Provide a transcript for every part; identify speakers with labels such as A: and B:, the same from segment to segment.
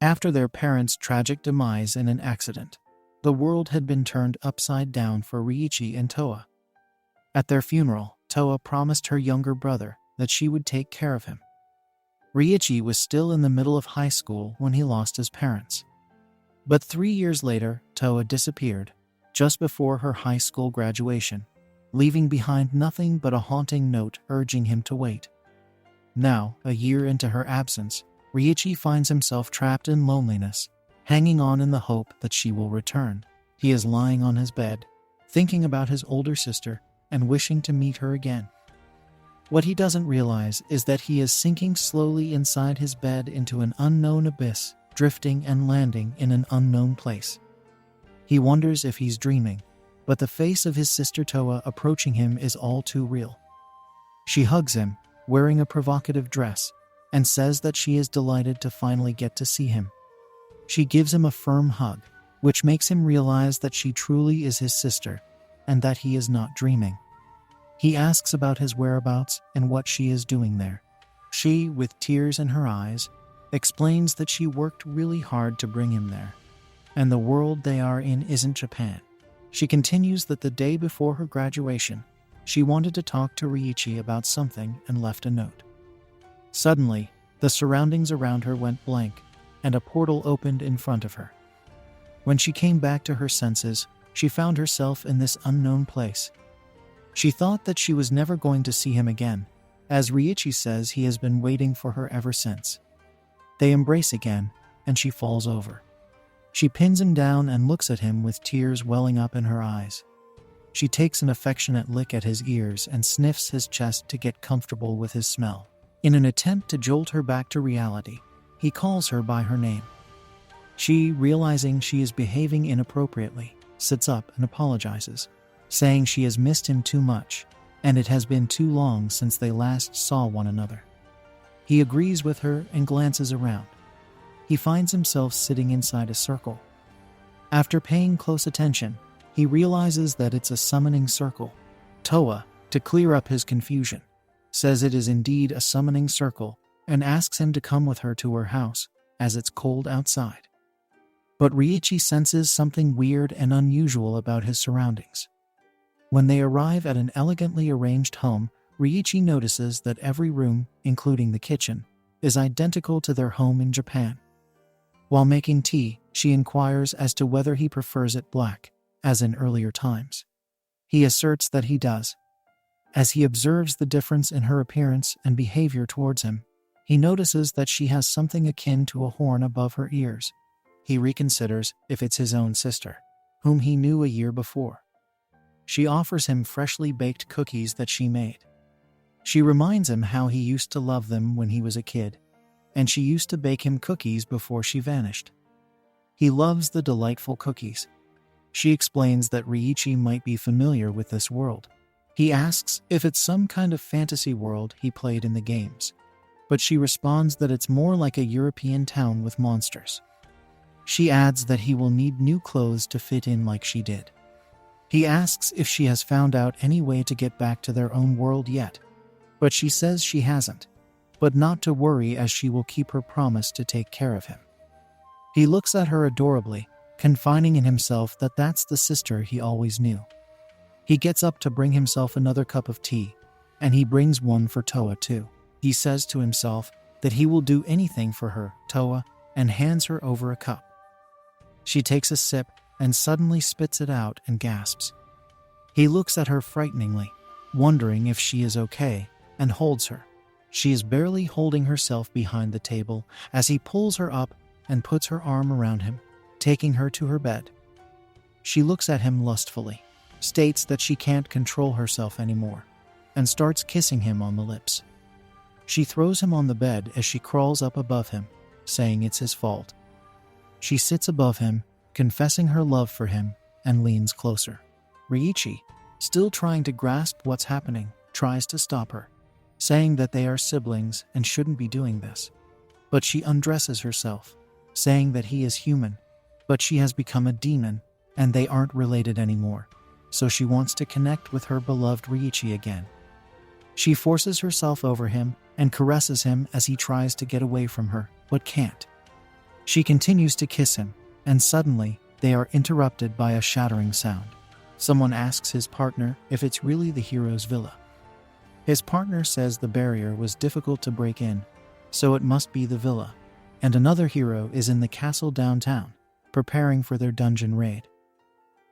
A: After their parents' tragic demise in an accident, the world had been turned upside down for Riichi and Toa. At their funeral, Toa promised her younger brother that she would take care of him. Riichi was still in the middle of high school when he lost his parents. But 3 years later, Toa disappeared, just before her high school graduation, leaving behind nothing but a haunting note urging him to wait. Now, a year into her absence, Riichi finds himself trapped in loneliness, hanging on in the hope that she will return. He is lying on his bed, thinking about his older sister and wishing to meet her again. What he doesn't realize is that he is sinking slowly inside his bed into an unknown abyss, drifting and landing in an unknown place. He wonders if he's dreaming, but the face of his sister Toa approaching him is all too real. She hugs him, wearing a provocative dress, and says that she is delighted to finally get to see him. She gives him a firm hug, which makes him realize that she truly is his sister, and that he is not dreaming. He asks about his whereabouts and what she is doing there. She, with tears in her eyes, explains that she worked really hard to bring him there, and the world they are in isn't Japan. She continues that the day before her graduation, she wanted to talk to Riichi about something and left a note. Suddenly, the surroundings around her went blank, and a portal opened in front of her. When she came back to her senses, she found herself in this unknown place. She thought that she was never going to see him again, as Riichi says he has been waiting for her ever since. They embrace again, and she falls over. She pins him down and looks at him with tears welling up in her eyes. She takes an affectionate lick at his ears and sniffs his chest to get comfortable with his smell. In an attempt to jolt her back to reality, he calls her by her name. She, realizing she is behaving inappropriately, sits up and apologizes, saying she has missed him too much, and it has been too long since they last saw one another. He agrees with her and glances around. He finds himself sitting inside a circle. After paying close attention, he realizes that it's a summoning circle. Toa, to clear up his confusion, says it is indeed a summoning circle and asks him to come with her to her house, as it's cold outside. But Riichi senses something weird and unusual about his surroundings. When they arrive at an elegantly arranged home, Riichi notices that every room, including the kitchen, is identical to their home in Japan. While making tea, she inquires as to whether he prefers it black, as in earlier times. He asserts that he does. As he observes the difference in her appearance and behavior towards him, he notices that she has something akin to a horn above her ears. He reconsiders if it's his own sister, whom he knew a year before. She offers him freshly baked cookies that she made. She reminds him how he used to love them when he was a kid, and she used to bake him cookies before she vanished. He loves the delightful cookies. She explains that Riichi might be familiar with this world. He asks if it's some kind of fantasy world he played in the games, but she responds that it's more like a European town with monsters. She adds that he will need new clothes to fit in like she did. He asks if she has found out any way to get back to their own world yet, but she says she hasn't, but not to worry as she will keep her promise to take care of him. He looks at her adorably, confiding in himself that that's the sister he always knew. He gets up to bring himself another cup of tea, and he brings one for Toa too. He says to himself that he will do anything for her, Toa, and hands her over a cup. She takes a sip and suddenly spits it out and gasps. He looks at her frighteningly, wondering if she is okay, and holds her. She is barely holding herself behind the table as he pulls her up and puts her arm around him, taking her to her bed. She looks at him lustfully, states that she can't control herself anymore, and starts kissing him on the lips. She throws him on the bed as she crawls up above him, saying it's his fault. She sits above him, confessing her love for him, and leans closer. Riichi, still trying to grasp what's happening, tries to stop her, saying that they are siblings and shouldn't be doing this. But she undresses herself, saying that he is human, but she has become a demon, and they aren't related anymore, so she wants to connect with her beloved Riichi again. She forces herself over him and caresses him as he tries to get away from her, but can't. She continues to kiss him, and suddenly, they are interrupted by a shattering sound. Someone asks his partner if it's really the hero's villa. His partner says the barrier was difficult to break in, so it must be the villa, and another hero is in the castle downtown, preparing for their dungeon raid.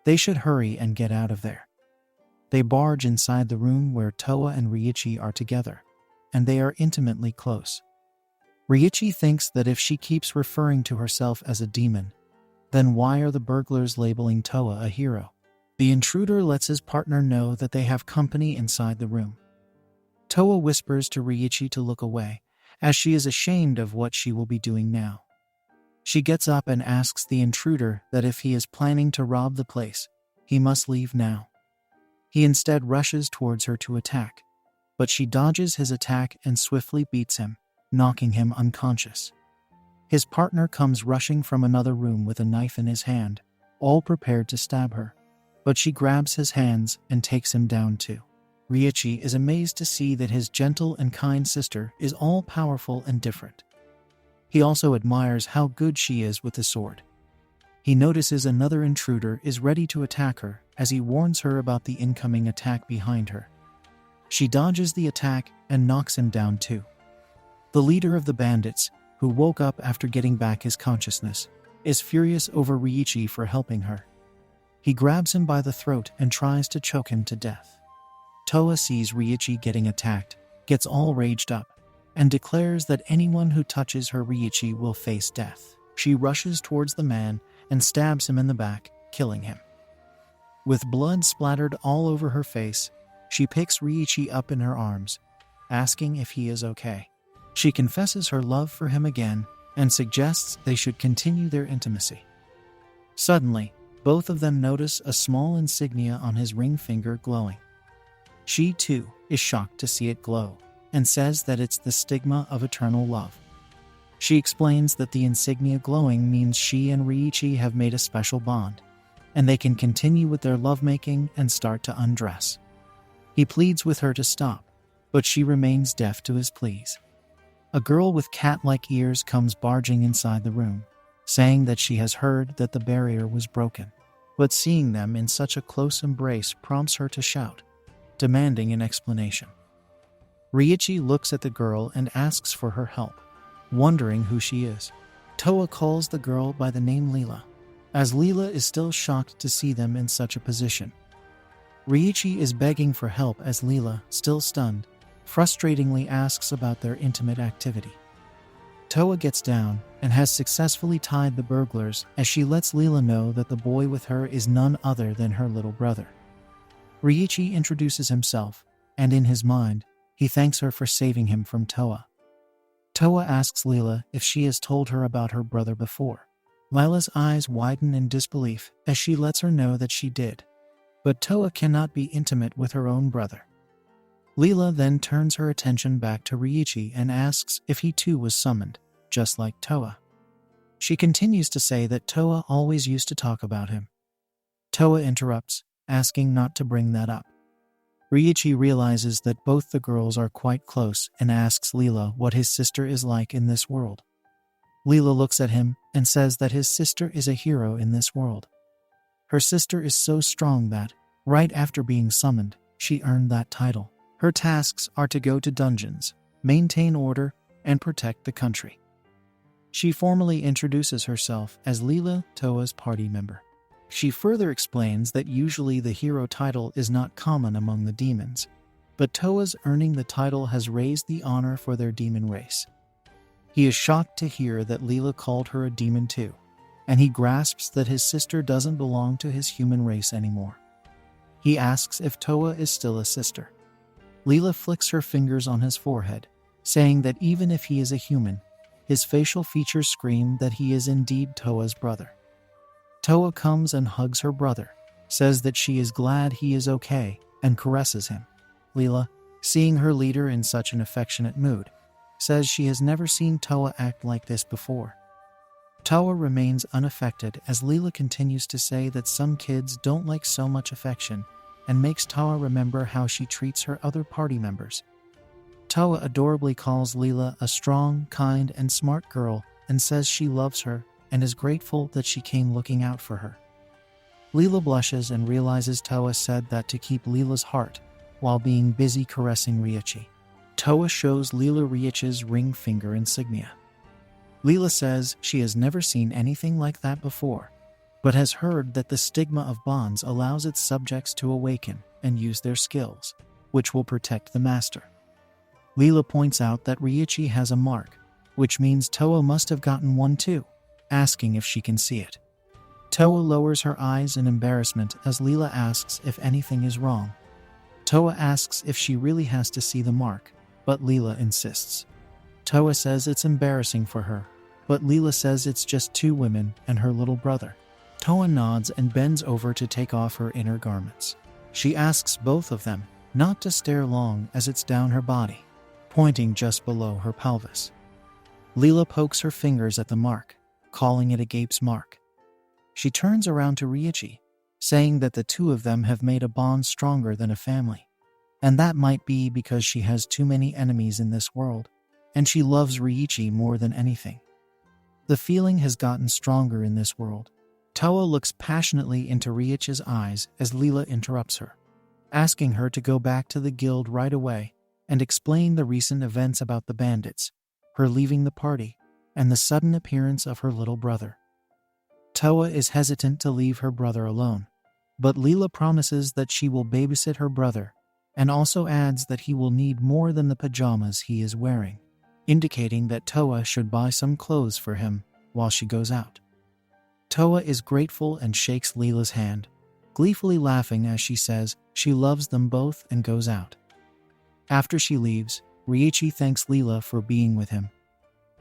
A: They should hurry and get out of there. They barge inside the room where Towa and Ryuichi are together, and they are intimately close. Ryuichi thinks that if she keeps referring to herself as a demon, then why are the burglars labeling Towa a hero? The intruder lets his partner know that they have company inside the room. Towa whispers to Ryuichi to look away, as she is ashamed of what she will be doing now. She gets up and asks the intruder that if he is planning to rob the place, he must leave now. He instead rushes towards her to attack, but she dodges his attack and swiftly beats him, knocking him unconscious. His partner comes rushing from another room with a knife in his hand, all prepared to stab her, but she grabs his hands and takes him down too. Ryuichi is amazed to see that his gentle and kind sister is all-powerful and different. He also admires how good she is with the sword. He notices another intruder is ready to attack her as he warns her about the incoming attack behind her. She dodges the attack and knocks him down too. The leader of the bandits, who woke up after getting back his consciousness, is furious over Ryuichi for helping her. He grabs him by the throat and tries to choke him to death. Towa sees Ryuichi getting attacked, gets all raged up, and declares that anyone who touches her Ryuichi will face death. She rushes towards the man and stabs him in the back, killing him. With blood splattered all over her face, she picks Ryuichi up in her arms, asking if he is okay. She confesses her love for him again and suggests they should continue their intimacy. Suddenly, both of them notice a small insignia on his ring finger glowing. She, too, is shocked to see it glow and says that it's the stigma of eternal love. She explains that the insignia glowing means she and Ryuichi have made a special bond, and they can continue with their lovemaking and start to undress. He pleads with her to stop, but she remains deaf to his pleas. A girl with cat-like ears comes barging inside the room, saying that she has heard that the barrier was broken, but seeing them in such a close embrace prompts her to shout, demanding an explanation. Ryuichi looks at the girl and asks for her help, wondering who she is. Towa calls the girl by the name Leela, as Leela is still shocked to see them in such a position. Ryuichi is begging for help as Leela, still stunned, frustratingly asks about their intimate activity. Towa gets down and has successfully tied the burglars as she lets Leela know that the boy with her is none other than her little brother. Ryuichi introduces himself, and in his mind, he thanks her for saving him from Towa. Towa asks Leela if she has told her about her brother before. Lila's eyes widen in disbelief as she lets her know that she did, but Towa cannot be intimate with her own brother. Leela then turns her attention back to Ryuichi and asks if he too was summoned, just like Towa. She continues to say that Towa always used to talk about him. Towa interrupts, asking not to bring that up. Ryuichi realizes that both the girls are quite close and asks Leela what his sister is like in this world. Leela looks at him and says that his sister is a hero in this world. Her sister is so strong that, right after being summoned, she earned that title. Her tasks are to go to dungeons, maintain order, and protect the country. She formally introduces herself as Leela, Towa's party member. She further explains that usually the hero title is not common among the demons, but Towa's earning the title has raised the honor for their demon race. He is shocked to hear that Leela called her a demon too, and he grasps that his sister doesn't belong to his human race anymore. He asks if Towa is still a sister. Leela flicks her fingers on his forehead, saying that even if he is a human, his facial features scream that he is indeed Towa's brother. Towa comes and hugs her brother, says that she is glad he is okay, and caresses him. Leela, seeing her leader in such an affectionate mood, says she has never seen Towa act like this before. Towa remains unaffected as Leela continues to say that some kids don't like so much affection, and makes Towa remember how she treats her other party members. Towa adorably calls Leela a strong, kind, and smart girl and says she loves her and is grateful that she came looking out for her. Leela blushes and realizes Toa said that to keep Leela's heart while being busy caressing Ryuichi. Toa shows Leela Ryuichi's ring finger insignia. Leela says she has never seen anything like that before, but has heard that the stigma of bonds allows its subjects to awaken and use their skills, which will protect the master. Leela points out that Ryuichi has a mark, which means Toa must have gotten one too, asking if she can see it. Toa lowers her eyes in embarrassment as Leela asks if anything is wrong. Toa asks if she really has to see the mark, but Leela insists. Toa says it's embarrassing for her, but Leela says it's just two women and her little brother. Toa nods and bends over to take off her inner garments. She asks both of them not to stare long as it's down her body, pointing just below her pelvis. Leela pokes her fingers at the mark, calling it a gape's mark. She turns around to Ryuichi, saying that the two of them have made a bond stronger than a family, and that might be because she has too many enemies in this world, and she loves Ryuichi more than anything. The feeling has gotten stronger in this world. Toa looks passionately into Ryuichi's eyes as Leela interrupts her, asking her to go back to the guild right away and explain the recent events about the bandits, her leaving the party, and the sudden appearance of her little brother. Toa is hesitant to leave her brother alone, but Leela promises that she will babysit her brother and also adds that he will need more than the pajamas he is wearing, indicating that Toa should buy some clothes for him while she goes out. Toa is grateful and shakes Leela's hand, gleefully laughing as she says she loves them both and goes out. After she leaves, Ryuichi thanks Leela for being with him.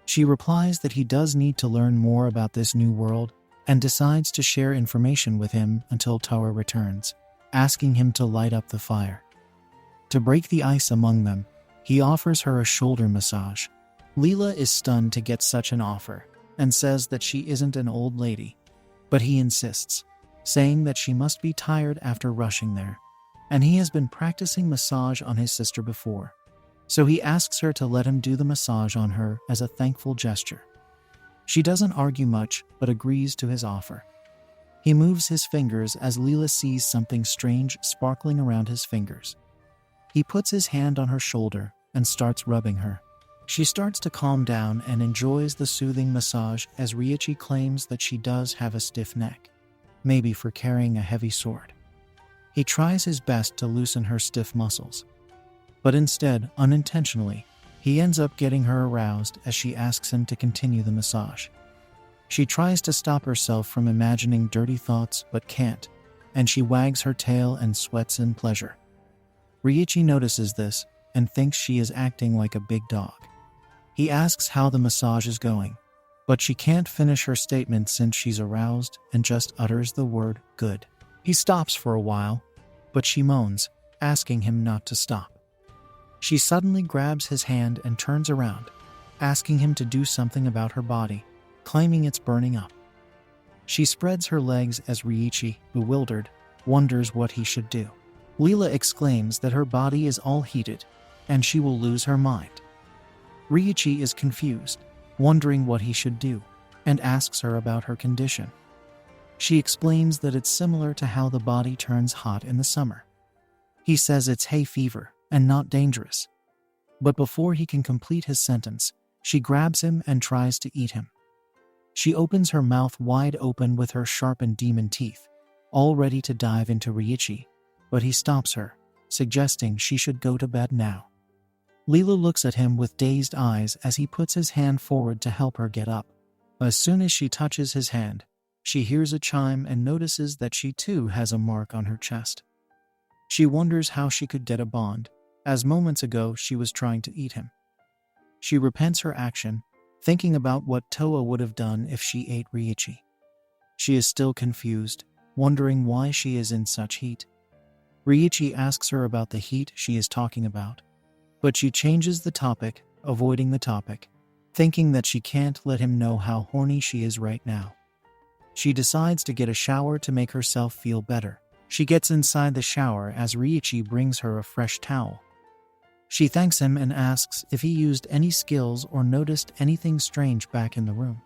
A: She replies that he does need to learn more about this new world and decides to share information with him until Toa returns, asking him to light up the fire. To break the ice among them, he offers her a shoulder massage. Leela is stunned to get such an offer and says that she isn't an old lady, but he insists, saying that she must be tired after rushing there, and he has been practicing massage on his sister before, so he asks her to let him do the massage on her as a thankful gesture. She doesn't argue much, but agrees to his offer. He moves his fingers as Leela sees something strange sparkling around his fingers. He puts his hand on her shoulder and starts rubbing her. She starts to calm down and enjoys the soothing massage as Ryuichi claims that she does have a stiff neck, maybe for carrying a heavy sword. He tries his best to loosen her stiff muscles, but instead, unintentionally, he ends up getting her aroused as she asks him to continue the massage. She tries to stop herself from imagining dirty thoughts but can't, and she wags her tail and sweats in pleasure. Ryuichi notices this and thinks she is acting like a big dog. He asks how the massage is going, but she can't finish her statement since she's aroused and just utters the word good. He stops for a while, but she moans, asking him not to stop. She suddenly grabs his hand and turns around, asking him to do something about her body, claiming it's burning up. She spreads her legs as Ryuichi, bewildered, wonders what he should do. Leela exclaims that her body is all heated, and she will lose her mind. Ryuichi is confused, wondering what he should do, and asks her about her condition. She explains that it's similar to how the body turns hot in the summer. He says it's hay fever and not dangerous. But before he can complete his sentence, she grabs him and tries to eat him. She opens her mouth wide open with her sharpened demon teeth, all ready to dive into Ryuichi, but he stops her, suggesting she should go to bed now. Leela looks at him with dazed eyes as he puts his hand forward to help her get up. As soon as she touches his hand, she hears a chime and notices that she too has a mark on her chest. She wonders how she could get a bond, as moments ago she was trying to eat him. She repents her action, thinking about what Toa would have done if she ate Ryuichi. She is still confused, wondering why she is in such heat. Ryuichi asks her about the heat she is talking about, but she changes the topic, avoiding the topic, thinking that she can't let him know how horny she is right now. She decides to get a shower to make herself feel better. She gets inside the shower as Ryuichi brings her a fresh towel. She thanks him and asks if he used any skills or noticed anything strange back in the room.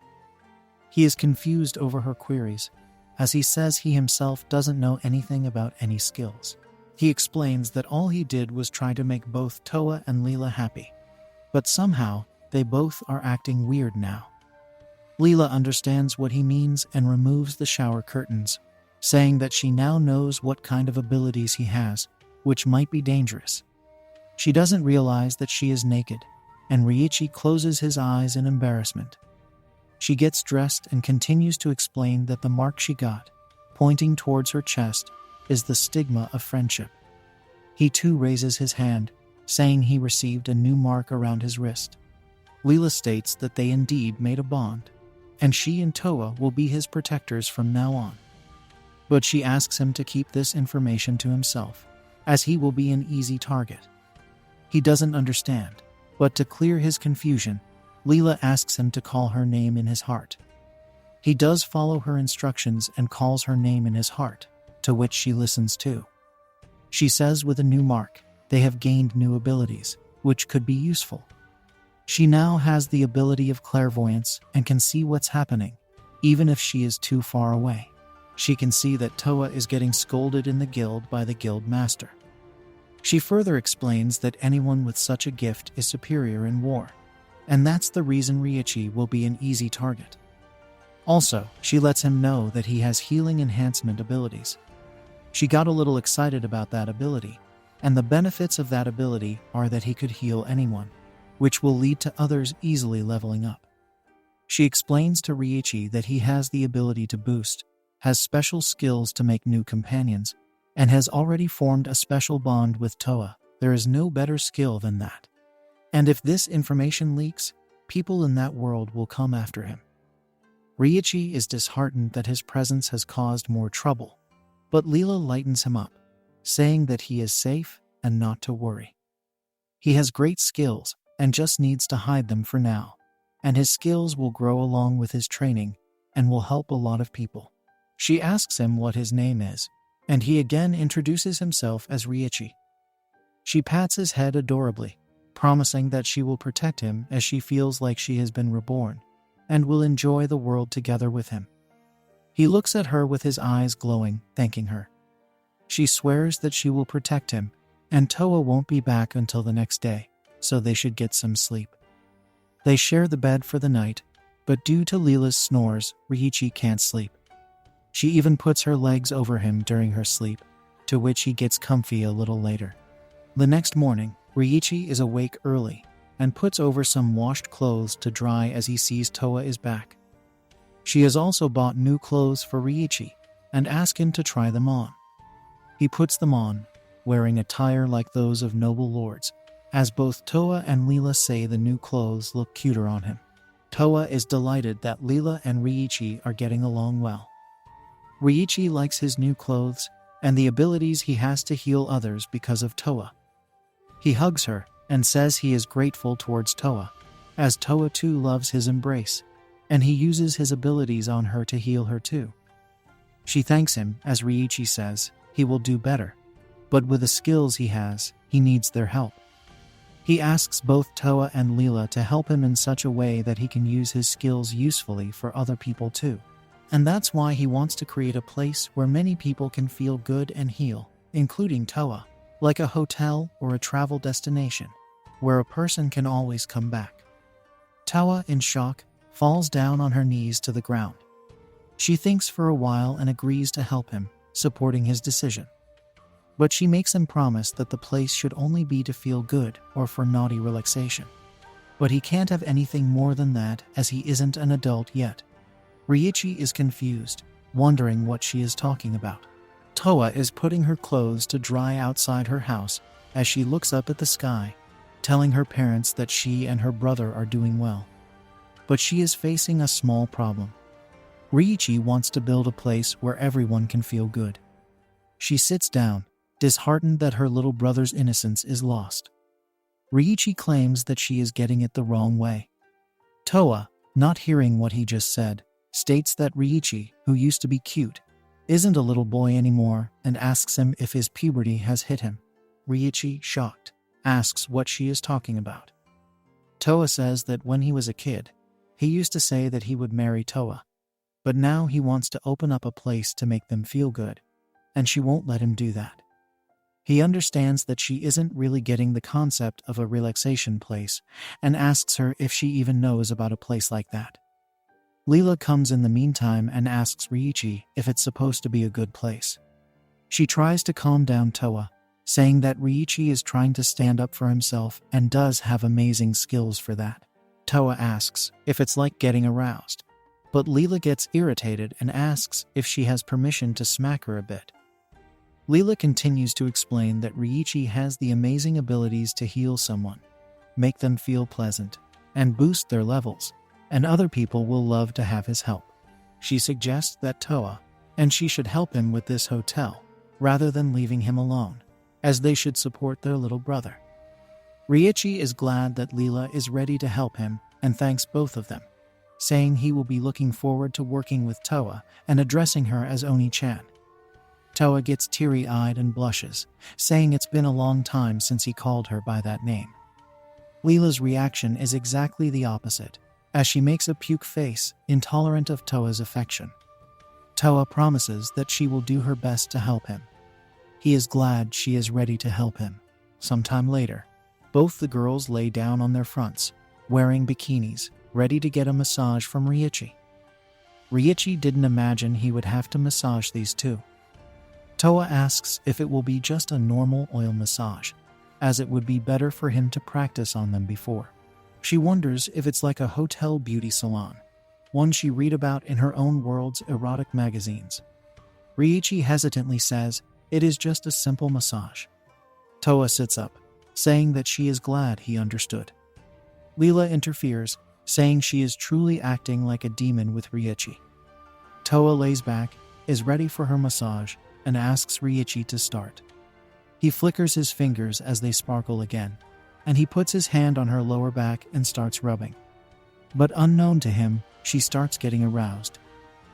A: He is confused over her queries, as he says he himself doesn't know anything about any skills. He explains that all he did was try to make both Toa and Leela happy, but somehow they both are acting weird now. Leela understands what he means and removes the shower curtains, saying that she now knows what kind of abilities he has, which might be dangerous. She doesn't realize that she is naked, and Ryuichi closes his eyes in embarrassment. She gets dressed and continues to explain that the mark she got, pointing towards her chest, is the stigma of friendship. He too raises his hand, saying he received a new mark around his wrist. Leela states that they indeed made a bond, and she and Toa will be his protectors from now on. But she asks him to keep this information to himself, as he will be an easy target. He doesn't understand, but to clear his confusion, Leela asks him to call her name in his heart. He does follow her instructions and calls her name in his heart, to which she listens to. She says with a new mark, they have gained new abilities, which could be useful. She now has the ability of clairvoyance and can see what's happening, even if she is too far away. She can see that Toa is getting scolded in the guild by the guild master. She further explains that anyone with such a gift is superior in war, and that's the reason Ryuichi will be an easy target. Also, she lets him know that he has healing enhancement abilities. She got a little excited about that ability, and the benefits of that ability are that he could heal anyone, which will lead to others easily leveling up. She explains to Ryuichi that he has the ability to boost, has special skills to make new companions, and has already formed a special bond with Toa. There is no better skill than that. And if this information leaks, people in that world will come after him. Ryuichi is disheartened that his presence has caused more trouble, but Leela lightens him up, saying that he is safe and not to worry. He has great skills and just needs to hide them for now, and his skills will grow along with his training and will help a lot of people. She asks him what his name is, and he again introduces himself as Ryuichi. She pats his head adorably, promising that she will protect him as she feels like she has been reborn, and will enjoy the world together with him. He looks at her with his eyes glowing, thanking her. She swears that she will protect him, and Toa won't be back until the next day, so they should get some sleep. They share the bed for the night, but due to Leela's snores, Ryuichi can't sleep. She even puts her legs over him during her sleep, to which he gets comfy a little later. The next morning, Ryuichi is awake early and puts over some washed clothes to dry as he sees Toa is back. She has also bought new clothes for Ryuichi and asks him to try them on. He puts them on, wearing attire like those of noble lords, as both Toa and Leela say the new clothes look cuter on him. Toa is delighted that Leela and Ryuichi are getting along well. Ryuichi likes his new clothes and the abilities he has to heal others because of Toa. He hugs her and says he is grateful towards Toa, as Toa too loves his embrace, and he uses his abilities on her to heal her too. She thanks him as Ryuichi says he will do better, but with the skills he has, he needs their help. He asks both Toa and Leela to help him in such a way that he can use his skills usefully for other people too. And that's why he wants to create a place where many people can feel good and heal, including Toa, like a hotel or a travel destination, where a person can always come back. Toa, in shock, falls down on her knees to the ground. She thinks for a while and agrees to help him, supporting his decision. But she makes him promise that the place should only be to feel good or for naughty relaxation. But he can't have anything more than that, as he isn't an adult yet. Ryuichi is confused, wondering what she is talking about. Toa is putting her clothes to dry outside her house as she looks up at the sky, telling her parents that she and her brother are doing well. But she is facing a small problem. Ryuichi wants to build a place where everyone can feel good. She sits down, disheartened that her little brother's innocence is lost. Ryuichi claims that she is getting it the wrong way. Toa, not hearing what he just said, states that Ryuichi, who used to be cute, isn't a little boy anymore and asks him if his puberty has hit him. Ryuichi, shocked, asks what she is talking about. Toa says that when he was a kid, he used to say that he would marry Toa, but now he wants to open up a place to make them feel good, and she won't let him do that. He understands that she isn't really getting the concept of a relaxation place and asks her if she even knows about a place like that. Leela comes in the meantime and asks Ryuichi if it's supposed to be a good place. She tries to calm down Toa, saying that Ryuichi is trying to stand up for himself and does have amazing skills for that. Toa asks if it's like getting aroused, but Leela gets irritated and asks if she has permission to smack her a bit. Leela continues to explain that Ryuichi has the amazing abilities to heal someone, make them feel pleasant, and boost their levels, and other people will love to have his help. She suggests that Toa and she should help him with this hotel, rather than leaving him alone, as they should support their little brother. Ryuichi is glad that Leela is ready to help him and thanks both of them, saying he will be looking forward to working with Toa and addressing her as Oni-chan. Toa gets teary-eyed and blushes, saying it's been a long time since he called her by that name. Leela's reaction is exactly the opposite, as she makes a puke face, intolerant of Toa's affection. Toa promises that she will do her best to help him. He is glad she is ready to help him. Sometime later, both the girls lay down on their fronts, wearing bikinis, ready to get a massage from Ryuichi. Ryuichi didn't imagine he would have to massage these two. Toa asks if it will be just a normal oil massage, as it would be better for him to practice on them before. She wonders if it's like a hotel beauty salon, one she read about in her own world's erotic magazines. Ryuichi hesitantly says it is just a simple massage. Toa sits up, saying that she is glad he understood. Leela interferes, saying she is truly acting like a demon with Ryuichi. Toa lays back, is ready for her massage, and asks Ryuichi to start. He flickers his fingers as they sparkle again, and he puts his hand on her lower back and starts rubbing. But unknown to him, she starts getting aroused.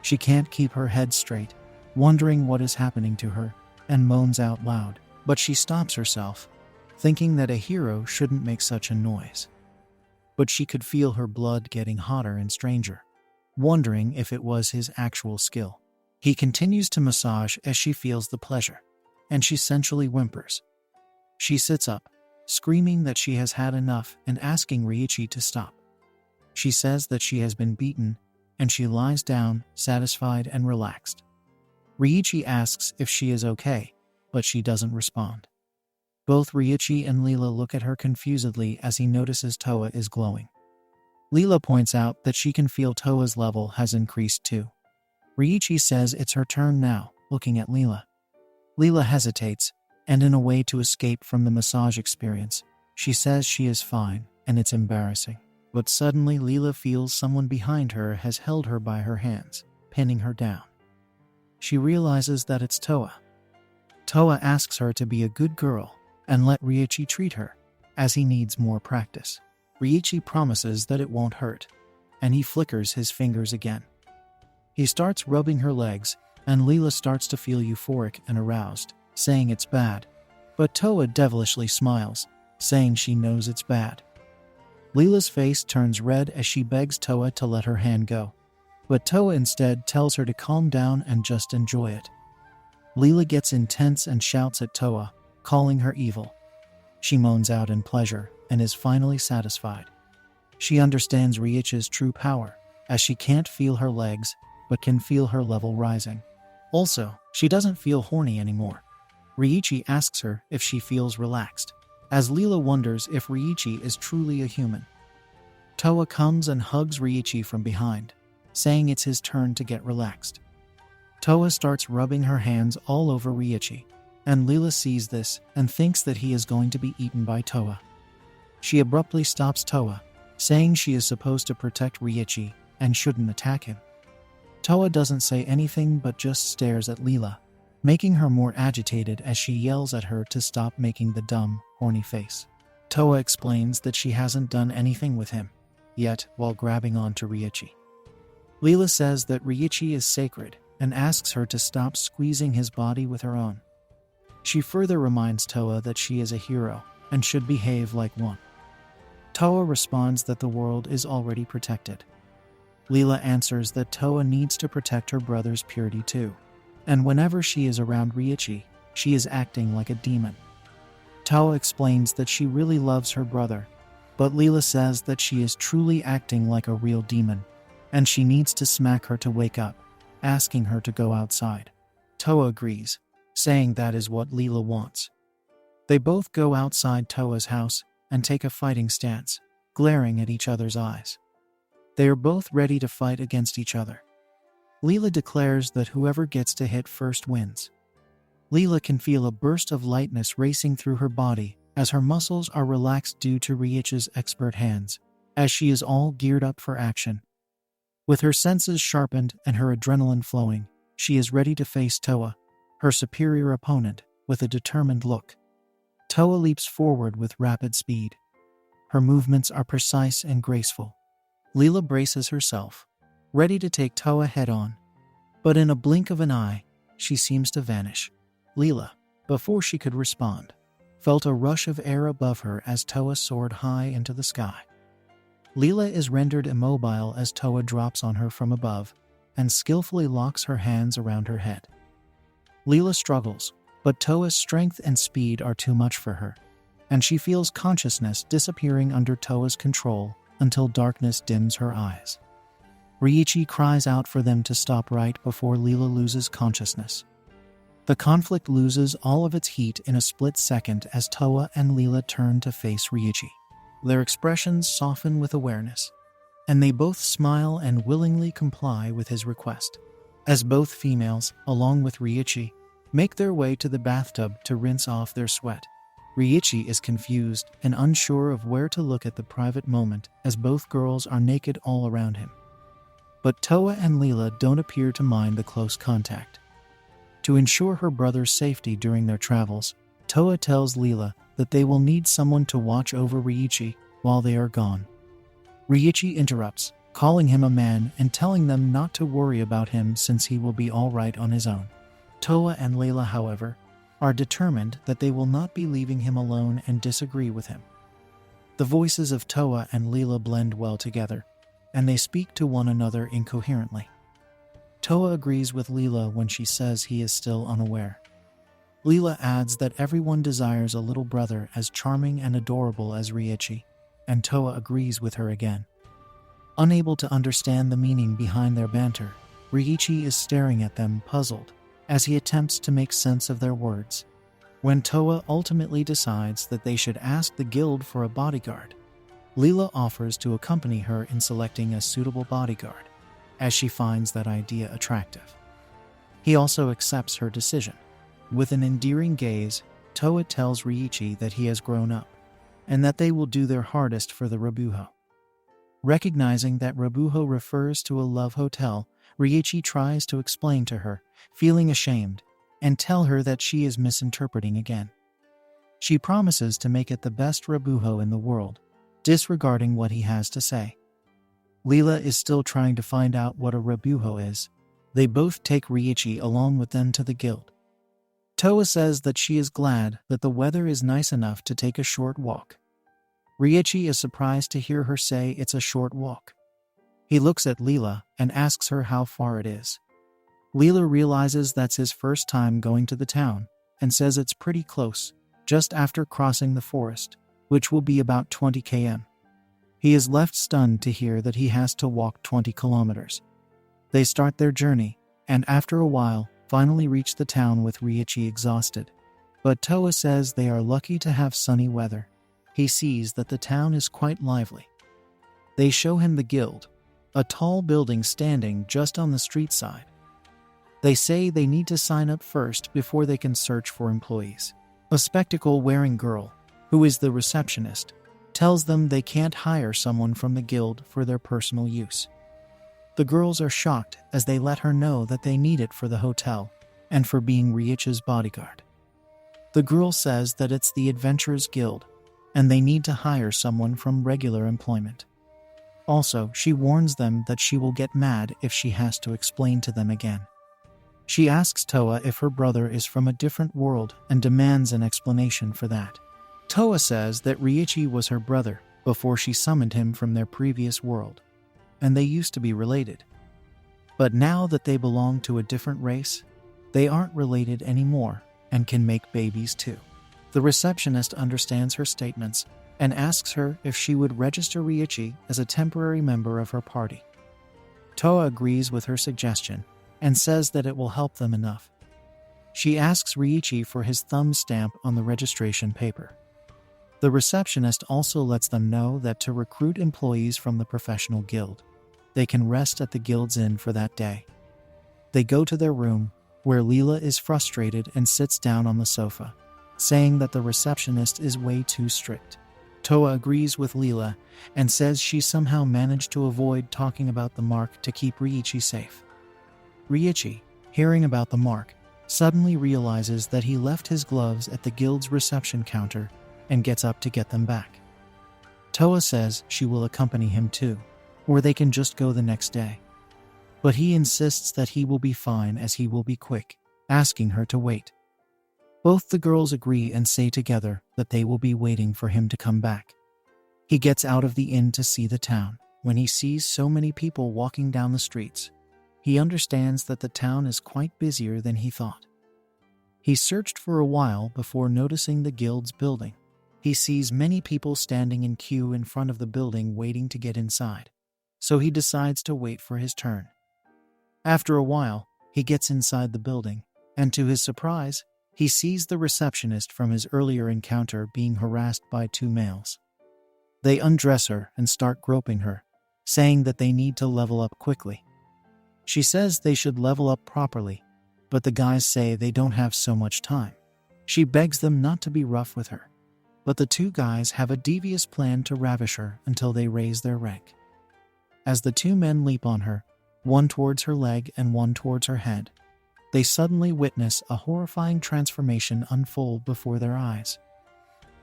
A: She can't keep her head straight, wondering what is happening to her, and moans out loud, but she stops herself, thinking that a hero shouldn't make such a noise. But she could feel her blood getting hotter and stranger, wondering if it was his actual skill. He continues to massage as she feels the pleasure, and she sensually whimpers. She sits up, screaming that she has had enough and asking Ryuichi to stop. She says that she has been beaten, and she lies down, satisfied and relaxed. Ryuichi asks if she is okay, but she doesn't respond. Both Ryuichi and Leela look at her confusedly as he notices Toa is glowing. Leela points out that she can feel Toa's level has increased too. Ryuichi says it's her turn now, looking at Leela. Leela hesitates, and in a way to escape from the massage experience, she says she is fine, and it's embarrassing. But suddenly Leela feels someone behind her has held her by her hands, pinning her down. She realizes that it's Toa. Toa asks her to be a good girl and let Ryuichi treat her, as he needs more practice. Ryuichi promises that it won't hurt, and he flickers his fingers again. He starts rubbing her legs, and Leela starts to feel euphoric and aroused, saying it's bad. But Toa devilishly smiles, saying she knows it's bad. Leela's face turns red as she begs Toa to let her hand go. But Toa instead tells her to calm down and just enjoy it. Leela gets intense and shouts at Toa, calling her evil. She moans out in pleasure and is finally satisfied. She understands Ryuichi's true power, as she can't feel her legs, but can feel her level rising. Also, she doesn't feel horny anymore. Ryuichi asks her if she feels relaxed, as Leela wonders if Ryuichi is truly a human. Toa comes and hugs Ryuichi from behind, saying it's his turn to get relaxed. Toa starts rubbing her hands all over Ryuichi, and Leela sees this and thinks that he is going to be eaten by Toa. She abruptly stops Toa, saying she is supposed to protect Ryuichi and shouldn't attack him. Toa doesn't say anything but just stares at Leela, making her more agitated as she yells at her to stop making the dumb, horny face. Toa explains that she hasn't done anything with him yet while grabbing onto Ryuichi. Leela says that Ryuichi is sacred and asks her to stop squeezing his body with her own. She further reminds Toa that she is a hero and should behave like one. Toa responds that the world is already protected. Leela answers that Toa needs to protect her brother's purity too, and whenever she is around Ryuichi, she is acting like a demon. Toa explains that she really loves her brother, but Leela says that she is truly acting like a real demon, and she needs to smack her to wake up, asking her to go outside. Toa agrees, saying that is what Leela wants. They both go outside Toa's house and take a fighting stance, glaring at each other's eyes. They are both ready to fight against each other. Leela declares that whoever gets to hit first wins. Leela can feel a burst of lightness racing through her body as her muscles are relaxed due to Ryuichi's expert hands, as she is all geared up for action. With her senses sharpened and her adrenaline flowing, she is ready to face Toa, her superior opponent, with a determined look. Toa leaps forward with rapid speed. Her movements are precise and graceful. Leela braces herself, ready to take Toa head-on, but in a blink of an eye, she seems to vanish. Leela, before she could respond, felt a rush of air above her as Toa soared high into the sky. Leela is rendered immobile as Toa drops on her from above and skillfully locks her hands around her head. Leela struggles, but Toa's strength and speed are too much for her, and she feels consciousness disappearing under Toa's control until darkness dims her eyes. Ryuichi cries out for them to stop right before Leela loses consciousness. The conflict loses all of its heat in a split second as Toa and Leela turn to face Ryuichi. Their expressions soften with awareness, and they both smile and willingly comply with his request. As both females, along with Ryuichi, make their way to the bathtub to rinse off their sweat, Ryuichi is confused and unsure of where to look at the private moment as both girls are naked all around him. But Toa and Leela don't appear to mind the close contact. To ensure her brother's safety during their travels, Toa tells Leela that they will need someone to watch over Ryuichi while they are gone. Ryuichi interrupts, calling him a man and telling them not to worry about him since he will be all right on his own. Toa and Leela, however, are determined that they will not be leaving him alone and disagree with him. The voices of Toa and Leela blend well together, and they speak to one another incoherently. Toa agrees with Leela when she says he is still unaware. Leela adds that everyone desires a little brother as charming and adorable as Ryuichi, and Toa agrees with her again. Unable to understand the meaning behind their banter, Ryuichi is staring at them puzzled as he attempts to make sense of their words. When Toa ultimately decides that they should ask the guild for a bodyguard, Leela offers to accompany her in selecting a suitable bodyguard, as she finds that idea attractive. He also accepts her decision. With an endearing gaze, Toa tells Ryuichi that he has grown up, and that they will do their hardest for the Rabuho. Recognizing that Rabuho refers to a love hotel, Ryuichi tries to explain to her, feeling ashamed, and tell her that she is misinterpreting again. She promises to make it the best Rabuho in the world, disregarding what he has to say. Leela is still trying to find out what a Rabuho is. They both take Ryuichi along with them to the guild. Toa says that she is glad that the weather is nice enough to take a short walk. Ryuichi is surprised to hear her say it's a short walk. He looks at Leela and asks her how far it is. Leela realizes that's his first time going to the town and says it's pretty close, just after crossing the forest, which will be about 20 km. He is left stunned to hear that he has to walk 20 kilometers. They start their journey, and after a while, finally reach the town with Ryuichi exhausted. But Toa says they are lucky to have sunny weather. He sees that the town is quite lively. They show him the guild, a tall building standing just on the street side. They say they need to sign up first before they can search for employees. A spectacle-wearing girl, who is the receptionist, tells them they can't hire someone from the guild for their personal use. The girls are shocked as they let her know that they need it for the hotel and for being Ryuichi's bodyguard. The girl says that it's the Adventurers Guild and they need to hire someone from regular employment. Also, she warns them that she will get mad if she has to explain to them again. She asks Toa if her brother is from a different world and demands an explanation for that. Toa says that Ryuichi was her brother before she summoned him from their previous world, and they used to be related. But now that they belong to a different race, they aren't related anymore and can make babies too. The receptionist understands her statements and asks her if she would register Ryuichi as a temporary member of her party. Toa agrees with her suggestion and says that it will help them enough. She asks Ryuichi for his thumb stamp on the registration paper. The receptionist also lets them know that to recruit employees from the professional guild, they can rest at the guild's inn for that day. They go to their room, where Leela is frustrated and sits down on the sofa, saying that the receptionist is way too strict. Toa agrees with Leela and says she somehow managed to avoid talking about the mark to keep Ryuichi safe. Ryuichi, hearing about the mark, suddenly realizes that he left his gloves at the guild's reception counter and gets up to get them back. Toa says she will accompany him too, or they can just go the next day. But he insists that he will be fine as he will be quick, asking her to wait. Both the girls agree and say together that they will be waiting for him to come back. He gets out of the inn to see the town. When he sees so many people walking down the streets, he understands that the town is quite busier than he thought. He searched for a while before noticing the guild's building. He sees many people standing in queue in front of the building waiting to get inside, so he decides to wait for his turn. After a while, he gets inside the building, and to his surprise, he sees the receptionist from his earlier encounter being harassed by two males. They undress her and start groping her, saying that they need to level up quickly. She says they should level up properly, but the guys say they don't have so much time. She begs them not to be rough with her, but the two guys have a devious plan to ravish her until they raise their rank. As the two men leap on her, one towards her leg and one towards her head, they suddenly witness a horrifying transformation unfold before their eyes.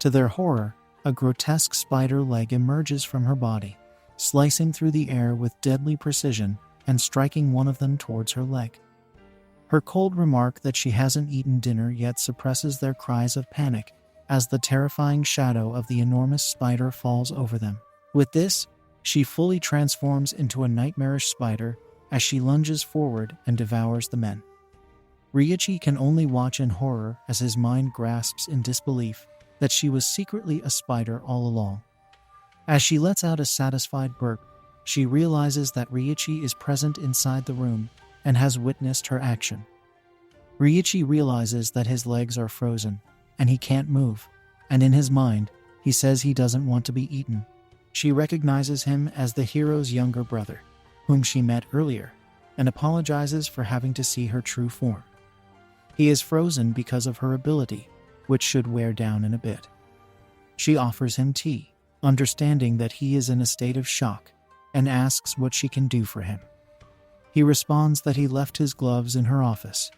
A: To their horror, a grotesque spider leg emerges from her body, slicing through the air with deadly precision and striking one of them towards her leg. Her cold remark that she hasn't eaten dinner yet suppresses their cries of panic as the terrifying shadow of the enormous spider falls over them. With this, she fully transforms into a nightmarish spider as she lunges forward and devours the men. Ryuichi can only watch in horror as his mind grasps in disbelief that she was secretly a spider all along. As she lets out a satisfied burp, she realizes that Ryuichi is present inside the room and has witnessed her action. Ryuichi realizes that his legs are frozen and he can't move, and in his mind, he says he doesn't want to be eaten. She recognizes him as the hero's younger brother, whom she met earlier, and apologizes for having to see her true form. He is frozen because of her ability, which should wear down in a bit. She offers him tea, understanding that he is in a state of shock, and asks what she can do for him. He responds that he left his gloves in her office.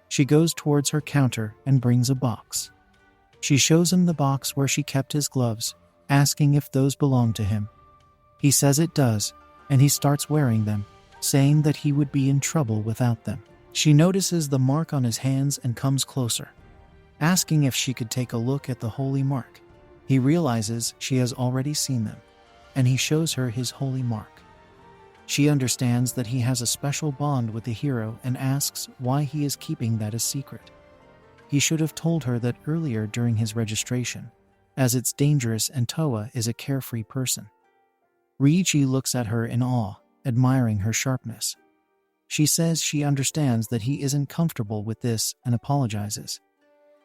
A: She goes towards her counter and brings a box. She shows him the box where she kept his gloves, asking if those belong to him. He says it does, and he starts wearing them, saying that he would be in trouble without them. She notices the mark on his hands and comes closer, asking if she could take a look at the holy mark. He realizes she has already seen them, and he shows her his holy mark. She understands that he has a special bond with the hero and asks why he is keeping that a secret. He should have told her that earlier during his registration, as it's dangerous and Toa is a carefree person. Ryuichi looks at her in awe, admiring her sharpness. She says she understands that he isn't comfortable with this and apologizes.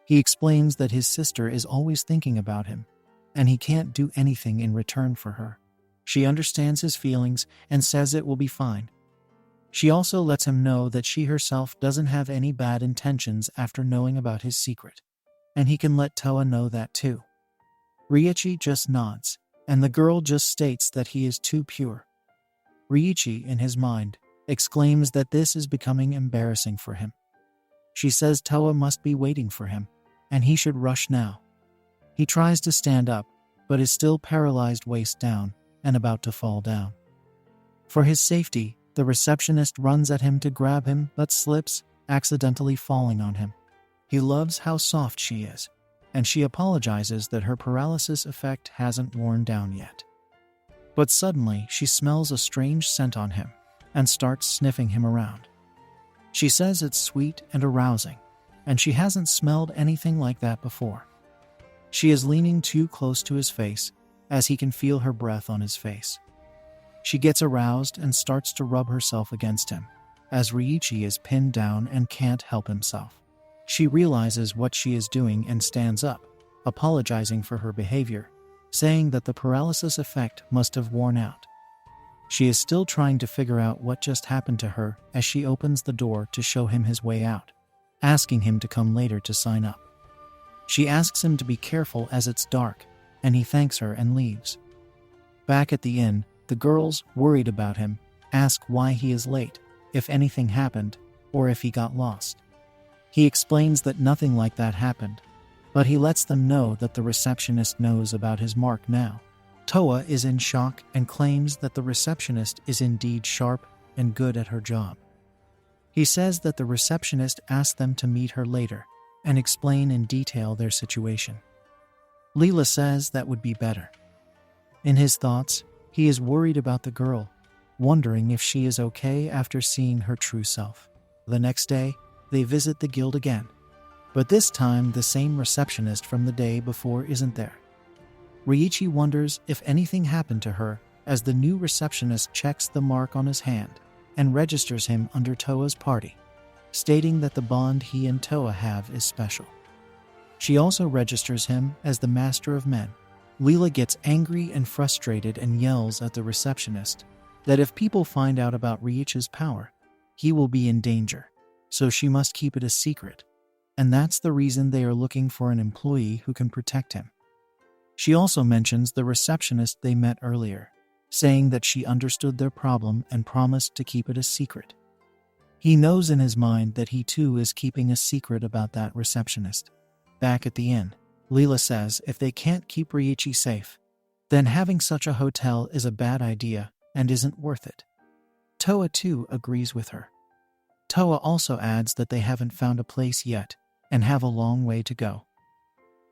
A: He explains that his sister is always thinking about him, and he can't do anything in return for her. She understands his feelings and says it will be fine. She also lets him know that she herself doesn't have any bad intentions after knowing about his secret, and he can let Toa know that too. Ryuichi just nods, and the girl just states that he is too pure. Ryuichi, in his mind, exclaims that this is becoming embarrassing for him. She says Toa must be waiting for him, and he should rush now. He tries to stand up, but is still paralyzed waist down and about to fall down. For his safety, the receptionist runs at him to grab him but slips, accidentally falling on him. He loves how soft she is, and she apologizes that her paralysis effect hasn't worn down yet. But suddenly, she smells a strange scent on him and starts sniffing him around. She says it's sweet and arousing, and she hasn't smelled anything like that before. She is leaning too close to his face, as he can feel her breath on his face. She gets aroused and starts to rub herself against him, as Ryuichi is pinned down and can't help himself. She realizes what she is doing and stands up, apologizing for her behavior, saying that the paralysis effect must have worn out. She is still trying to figure out what just happened to her as she opens the door to show him his way out, asking him to come later to sign up. She asks him to be careful as it's dark, and he thanks her and leaves. Back at the inn, the girls, worried about him, ask why he is late, if anything happened, or if he got lost. He explains that nothing like that happened, but he lets them know that the receptionist knows about his mark now. Toa is in shock and claims that the receptionist is indeed sharp and good at her job. He says that the receptionist asked them to meet her later and explain in detail their situation. Leela says that would be better. In his thoughts, he is worried about the girl, wondering if she is okay after seeing her true self. The next day, they visit the guild again, but this time the same receptionist from the day before isn't there. Ryuichi wonders if anything happened to her as the new receptionist checks the mark on his hand and registers him under Toa's party, stating that the bond he and Toa have is special. She also registers him as the master of men. Leela gets angry and frustrated and yells at the receptionist that if people find out about Ryuichi's power, he will be in danger, so she must keep it a secret, and that's the reason they are looking for an employee who can protect him. She also mentions the receptionist they met earlier, saying that she understood their problem and promised to keep it a secret. He knows in his mind that he too is keeping a secret about that receptionist. Back at the inn, Leela says if they can't keep Ryuichi safe, then having such a hotel is a bad idea and isn't worth it. Toa too agrees with her. Toa also adds that they haven't found a place yet and have a long way to go.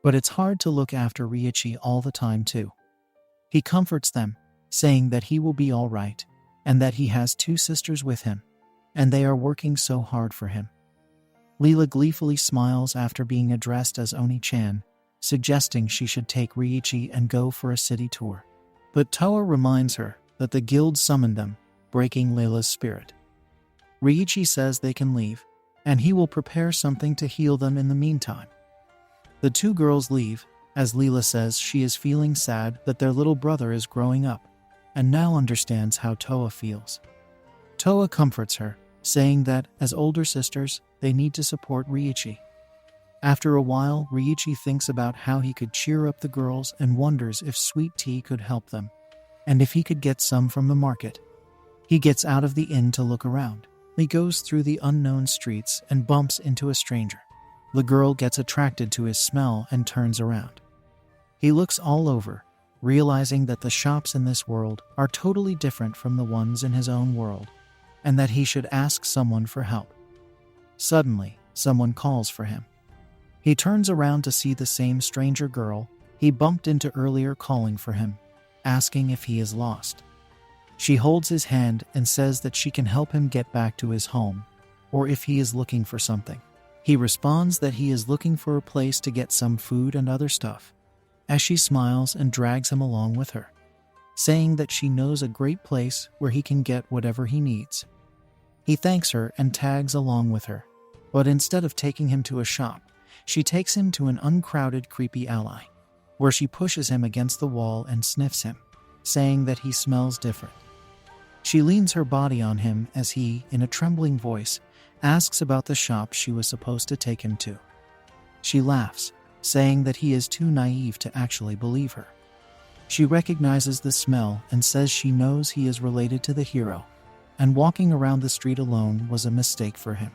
A: But it's hard to look after Ryuichi all the time too. He comforts them, saying that he will be all right and that he has 2 sisters with him, and they are working so hard for him. Leela gleefully smiles after being addressed as Oni-chan, suggesting she should take Ryuichi and go for a city tour. But Toa reminds her that the guild summoned them, breaking Leela's spirit. Ryuichi says they can leave, and he will prepare something to heal them in the meantime. The 2 girls leave, as Leela says she is feeling sad that their little brother is growing up, and now understands how Toa feels. Toa comforts her, saying that, as older sisters, they need to support Ryuichi. After a while, Ryuichi thinks about how he could cheer up the girls and wonders if sweet tea could help them, and if he could get some from the market. He gets out of the inn to look around. He goes through the unknown streets and bumps into a stranger. The girl gets attracted to his smell and turns around. He looks all over, realizing that the shops in this world are totally different from the ones in his own world, and that he should ask someone for help. Suddenly, someone calls for him. He turns around to see the same stranger girl he bumped into earlier calling for him, asking if he is lost. She holds his hand and says that she can help him get back to his home, or if he is looking for something. He responds that he is looking for a place to get some food and other stuff, as she smiles and drags him along with her, saying that she knows a great place where he can get whatever he needs. He thanks her and tags along with her, but instead of taking him to a shop, she takes him to an uncrowded, creepy alley, where she pushes him against the wall and sniffs him, saying that he smells different. She leans her body on him as he, in a trembling voice, asks about the shop she was supposed to take him to. She laughs, saying that he is too naive to actually believe her. She recognizes the smell and says she knows he is related to the hero, and walking around the street alone was a mistake for him.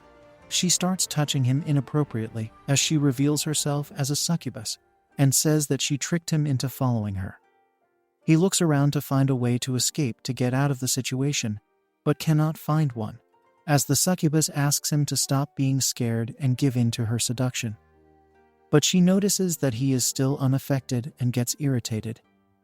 A: She starts touching him inappropriately as she reveals herself as a succubus and says that she tricked him into following her. He looks around to find a way to escape to get out of the situation, but cannot find one, as the succubus asks him to stop being scared and give in to her seduction. But she notices that he is still unaffected and gets irritated,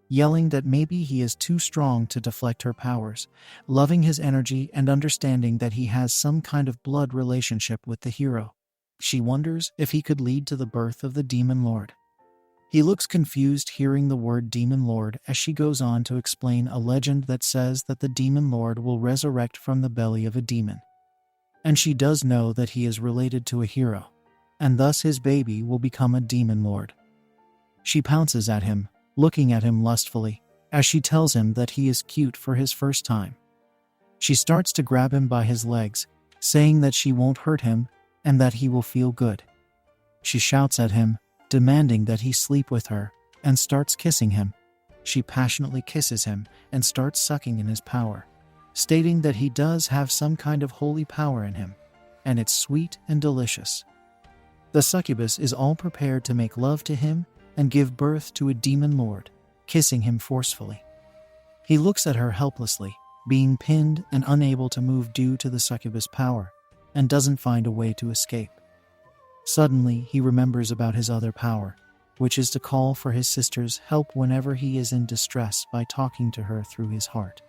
A: yelling that maybe he is too strong to deflect her powers, loving his energy and understanding that he has some kind of blood relationship with the hero. She wonders if he could lead to the birth of the Demon Lord. He looks confused hearing the word Demon Lord as she goes on to explain a legend that says that the Demon Lord will resurrect from the belly of a demon. And she does know that he is related to a hero, and thus his baby will become a Demon Lord. She pounces at him, looking at him lustfully, as she tells him that he is cute for his first time. She starts to grab him by his legs, saying that she won't hurt him and that he will feel good. She shouts at him, demanding that he sleep with her, and starts kissing him. She passionately kisses him and starts sucking in his power, stating that he does have some kind of holy power in him, and it's sweet and delicious. The succubus is all prepared to make love to him and give birth to a demon lord, kissing him forcefully. He looks at her helplessly, being pinned and unable to move due to the succubus power, and doesn't find a way to escape. Suddenly, he remembers about his other power, which is to call for his sister's help whenever he is in distress by talking to her through his heart.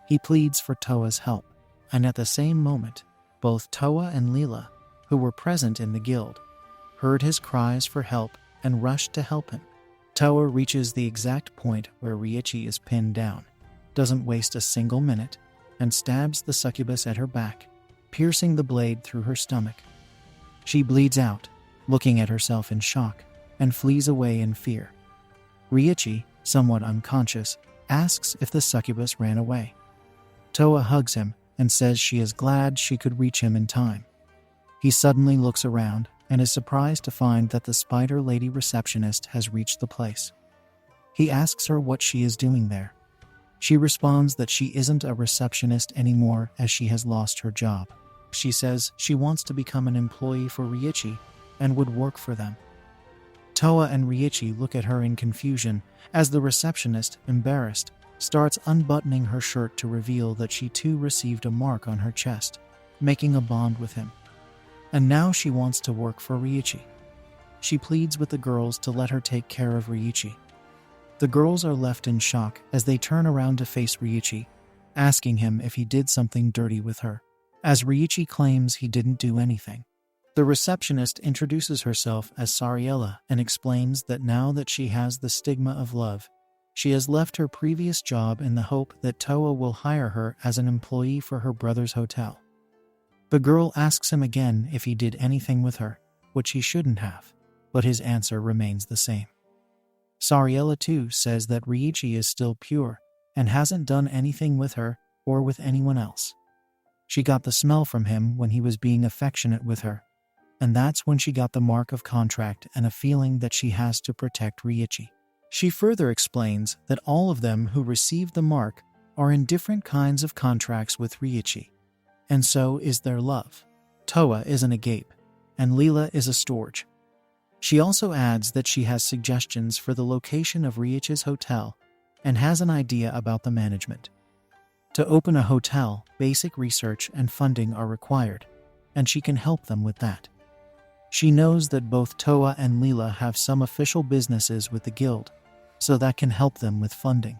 A: He pleads for Toa's help, and at the same moment, both Toa and Leela, who were present in the guild, heard his cries for help and rushed to help him. Toa reaches the exact point where Ryuichi is pinned down, doesn't waste a single minute, and stabs the succubus at her back, piercing the blade through her stomach. She bleeds out, looking at herself in shock, and flees away in fear. Ryuichi, somewhat unconscious, asks if the succubus ran away. Toa hugs him and says she is glad she could reach him in time. He suddenly looks around and is surprised to find that the spider lady receptionist has reached the place. He asks her what she is doing there. She responds that she isn't a receptionist anymore as she has lost her job. She says she wants to become an employee for Ryuichi and would work for them. Toa and Ryuichi look at her in confusion as the receptionist, embarrassed, starts unbuttoning her shirt to reveal that she too received a mark on her chest, making a bond with him. And now she wants to work for Ryuichi. She pleads with the girls to let her take care of Ryuichi. The girls are left in shock as they turn around to face Ryuichi, asking him if he did something dirty with her, as Ryuichi claims he didn't do anything. The receptionist introduces herself as Sariella and explains that now that she has the stigma of love, she has left her previous job in the hope that Toa will hire her as an employee for her brother's hotel. The girl asks him again if he did anything with her, which he shouldn't have, but his answer remains the same. Sariella too says that Ryuichi is still pure and hasn't done anything with her or with anyone else. She got the smell from him when he was being affectionate with her, and that's when she got the mark of contract and a feeling that she has to protect Ryuichi. She further explains that all of them who received the mark are in different kinds of contracts with Ryuichi, and so is their love. Toa is an agape, and Leela is a storge. She also adds that she has suggestions for the location of Ryuichi's hotel and has an idea about the management. To open a hotel, basic research and funding are required, and she can help them with that. She knows that both Toa and Leela have some official businesses with the guild, so that can help them with funding.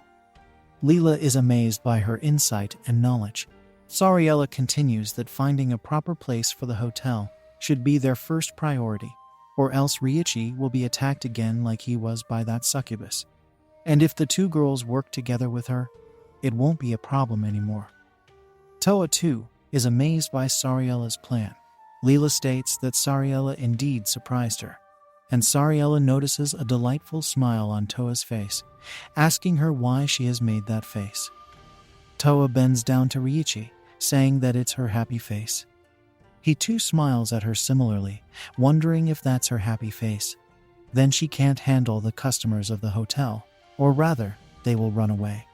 A: Leela is amazed by her insight and knowledge. Sariella continues that finding a proper place for the hotel should be their first priority, or else Ryuichi will be attacked again like he was by that succubus. And if the two girls work together with her, it won't be a problem anymore. Toa, too, is amazed by Sariella's plan. Leela states that Sariella indeed surprised her, and Sariella notices a delightful smile on Toa's face, asking her why she has made that face. Toa bends down to Ryuichi, saying that it's her happy face. He too smiles at her similarly, wondering if that's her happy face. Then she can't handle the customers of the hotel, or rather, they will run away.